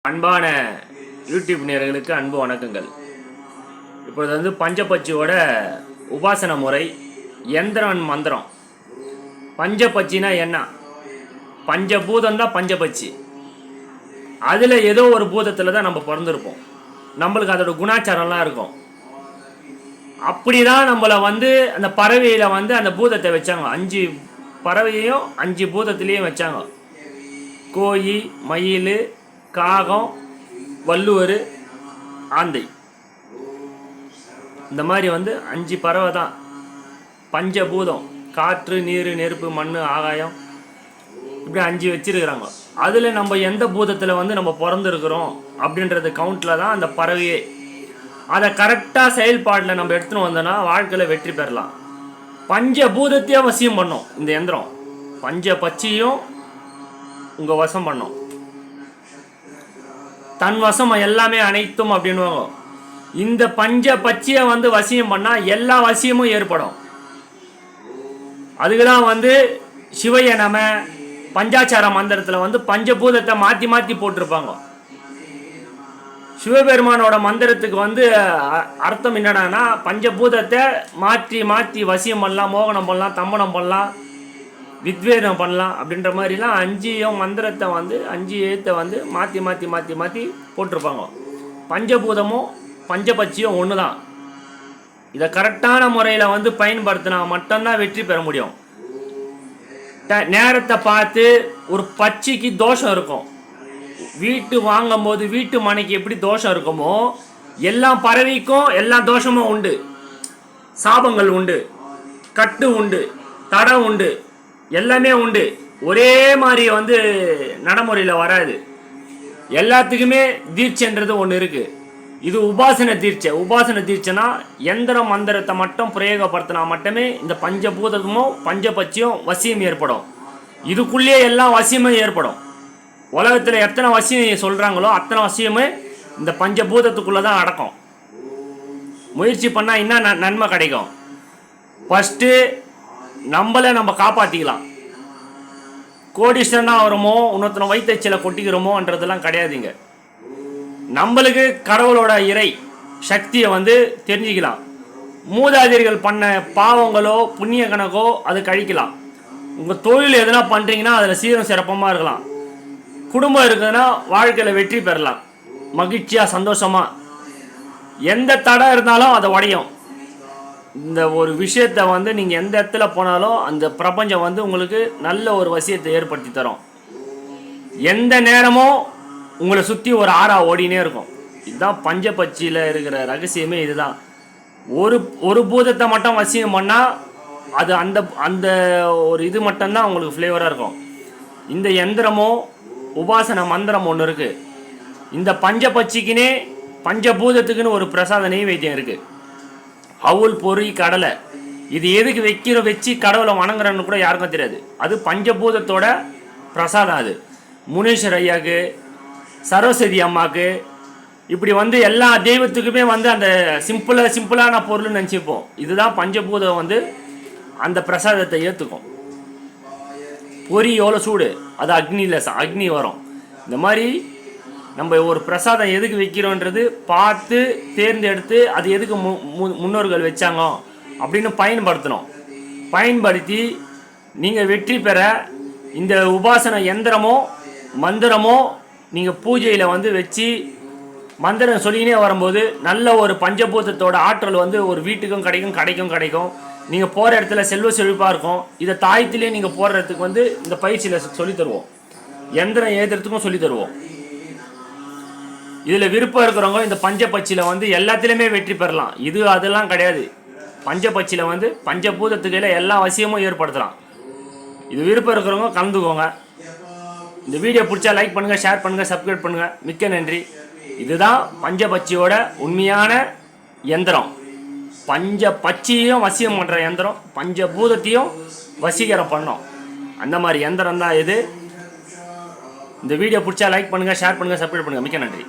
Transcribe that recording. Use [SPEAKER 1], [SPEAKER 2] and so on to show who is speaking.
[SPEAKER 1] அன்பான யூடியூப் நேயர்களுக்கு அன்பு வணக்கங்கள். இப்பொழுது பஞ்சபட்சியோட உபாசன முறை, யந்திரம் மந்திரம். பஞ்சபட்சினா என்ன? பஞ்சபூதம் தான் பஞ்சபட்சி. அதில் ஏதோ ஒரு பூதத்தில் தான் நம்ம பிறந்திருப்போம். நம்மளுக்கு அதோட குணாச்சாரம்லாம் இருக்கும். அப்படி தான் நம்மளை அந்த பறவையில் அந்த பூதத்தை வச்சாங்க. 5 பறவையையும் 5 பூதத்துலேயும் வச்சாங்க. கோழி, மயில், காகம், வள்ளுவர், ஆந்தை. இந்த மாதிரி 5 பறவை தான் பஞ்சபூதம். காற்று, நீர், நெருப்பு, மண், ஆகாயம், இப்படி 5 வச்சிருக்கிறாங்க. அதில் நம்ம எந்த பூதத்தில் நம்ம பிறந்திருக்கிறோம் அப்படின்றது கவுண்டில் தான் அந்த பறவையே. அதை கரெக்டாக செயல்பாட்டில் நம்ம எடுத்துன்னு வந்தோன்னா வாழ்க்கையில் வெற்றி பெறலாம். பஞ்சபூதத்தையே வசியம் பண்ணோம் இந்த யந்திரம். பஞ்சபட்சியும் உங்கள் வசம் பண்ணோம். தன் வசம் எல்லாமே அனைத்தும் அப்படின்வாங்க. இந்த பஞ்சபட்சியை வசியம் பண்ணால் எல்லா வசியமும் ஏற்படும். அதுக்கு தான் சிவைய நம பஞ்சாச்சார மந்திரத்தில் பஞ்சபூதத்தை மாற்றி மாற்றி போட்டிருப்பாங்க. சிவபெருமானோட மந்திரத்துக்கு அர்த்தம் என்னடானா, பஞ்சபூதத்தை மாற்றி மாற்றி வசியம் பண்ணலாம், மோகனம் பண்ணலாம், தம்பனம் பண்ணலாம், வித்வேதம் பண்ணலாம் அப்படின்ற மாதிரிலாம் 5 மந்திரத்தை 5 எழுத்தை மாற்றி மாற்றி மாற்றி மாற்றி போட்டிருப்பாங்க. பஞ்சபூதமும் பஞ்சபட்சியும் ஒன்று தான். இதை கரெக்டான முறையில் பயன்படுத்தினா மட்டும்தான் வெற்றி பெற முடியும். நேரத்தை பார்த்து ஒரு பட்சிக்கு தோஷம் இருக்கும். வீட்டு வாங்கும் போது வீட்டு மனைக்கு எப்படி தோஷம் இருக்குமோ, எல்லா பறவைக்கும் எல்லா தோஷமும் உண்டு. சாபங்கள் உண்டு, கட்டு உண்டு, தடம் உண்டு, எல்லாமே உண்டு. ஒரே மாதிரி நடைமுறையில் வராது. எல்லாத்துக்குமே தீட்சைன்றது ஒன்று இருக்குது. இது உபாசன தீட்சை. உபாசன தீட்சைனா யந்திர மந்திரத்தை மட்டும் பிரயோகப்படுத்தினா மட்டுமே இந்த பஞ்சபூதமும் பஞ்சபட்சியும் வசியம் ஏற்படும். இதுக்குள்ளேயே எல்லா வசியமும் ஏற்படும். உலகத்தில் எத்தனை வசியம் சொல்கிறாங்களோ அத்தனை வசியமே இந்த பஞ்சபூதத்துக்குள்ளே தான் அடக்கும். முயற்சி பண்ணால் இன்னும் நன்மை கிடைக்கும். ஃபஸ்ட்டு நம்மளை நம்ம காப்பாற்றிக்கலாம். கோடீஸ்வரனா வருமோ, இன்னொருத்தனை வைத்தச்சில கொட்டிக்கிறோமோன்றதெல்லாம் கிடையாதுங்க. நம்மளுக்கு கடவுளோட இறை சக்தியை தெரிஞ்சுக்கலாம். மூதாதையர்கள் பண்ண பாவங்களோ புண்ணிய கணக்கோ அது கழிக்கலாம். உங்கள் தொழில் எதனா பண்ணுறீங்கன்னா அதில் சீரம் சிறப்பமாக இருக்கலாம். குடும்பம் இருக்குதுன்னா வாழ்க்கையில் வெற்றி பெறலாம். மகிழ்ச்சியாக சந்தோஷமாக. எந்த தடை இருந்தாலும் அதை உடையும். இந்த ஒரு விஷயத்தை நீங்கள் எந்த இடத்துல போனாலும் அந்த பிரபஞ்சம் உங்களுக்கு நல்ல ஒரு வசியத்தை ஏற்படுத்தி தரும். எந்த நேரமும் உங்களை சுற்றி ஒரு ஆறா ஓடினே இருக்கும். இதுதான் பஞ்சபட்சியில் இருக்கிற ரகசியமே. இதுதான். ஒரு பூதத்தை மட்டும் வசியம் பண்ணால் அது அந்த அந்த ஒரு இது மட்டும்தான் உங்களுக்கு ஃப்ளேவராக இருக்கும். இந்த யந்திரமோ உபாசன மந்திரம் ஒன்று இருக்குது. இந்த பஞ்சபட்சிக்குனே பஞ்சபூதத்துக்குன்னு ஒரு பிரசாத நெய்வேத்தியம் இருக்குது. அவுல், பொறி, கடலை. இது எதுக்கு வச்சு கடவுளை வணங்குறன்னு கூட யாருக்கும் தெரியாது. அது பஞ்சபூதத்தோட பிரசாதம். அது முனீஸ்வர் ஐயாவுக்கு, சரஸ்வதி அம்மாவுக்கு, இப்படி எல்லா தெய்வத்துக்குமே அந்த சிம்பிளான பொருள்னு நினச்சிப்போம். இதுதான் பஞ்சபூதம் அந்த பிரசாதத்தை ஏற்றுக்கும். பொறி எவ்வளோ சூடு, அது அக்னி வரும். இந்த மாதிரி நம்ம ஒரு பிரசாதம் எதுக்கு வைக்கிறோன்றது பார்த்து தேர்ந்தெடுத்து அது எதுக்கு முன்னோர்கள் வச்சாங்க அப்படின்னு பயன்படுத்தணும். பயன்படுத்தி நீங்கள் வெற்றி பெற இந்த உபாசன யந்திரமோ மந்திரமோ நீங்கள் பூஜையில் வச்சு மந்திரம் சொல்லினே வரும்போது நல்ல ஒரு பஞ்சபூதத்தோட ஆற்றல் ஒரு வீட்டுக்கும் கிடைக்கும். நீங்கள் போகிற இடத்துல செல்வ செழிப்பாக இருக்கும். இதை தாயத்திலே நீங்கள் போடுறதுக்கு இந்த பயிற்சியில் சொல்லித்தருவோம். யந்திரம் ஏற்றுறதுக்கும் சொல்லித்தருவோம். இதில் விருப்பம் இருக்கிறவங்க இந்த பஞ்சபட்சியில் எல்லாத்துலேயுமே வெற்றி பெறலாம். இது அதெல்லாம் கிடையாது. பஞ்சபட்சியில் பஞ்சபூதத்துக்கையில் எல்லா வசியமும் ஏற்படுத்தலாம். இது விருப்பம் இருக்கிறவங்க கலந்துக்கோங்க. இந்த வீடியோ பிடிச்சா லைக் பண்ணுங்கள், ஷேர் பண்ணுங்கள், சப்ஸ்கிரைப் பண்ணுங்கள். மிக்க நன்றி. இதுதான் பஞ்சபட்சியோட உண்மையான யந்திரம். பஞ்சபட்சியையும் வசியம் பண்ணுற யந்திரம், பஞ்சபூதத்தையும் வசீகரம் பண்ணோம். அந்த மாதிரி யந்திரம் தான் இது. இந்த வீடியோ பிடிச்சா லைக் பண்ணுங்கள், ஷேர் பண்ணுங்கள், சப்ஸ்கிரைப் பண்ணுங்கள். மிக்க நன்றி.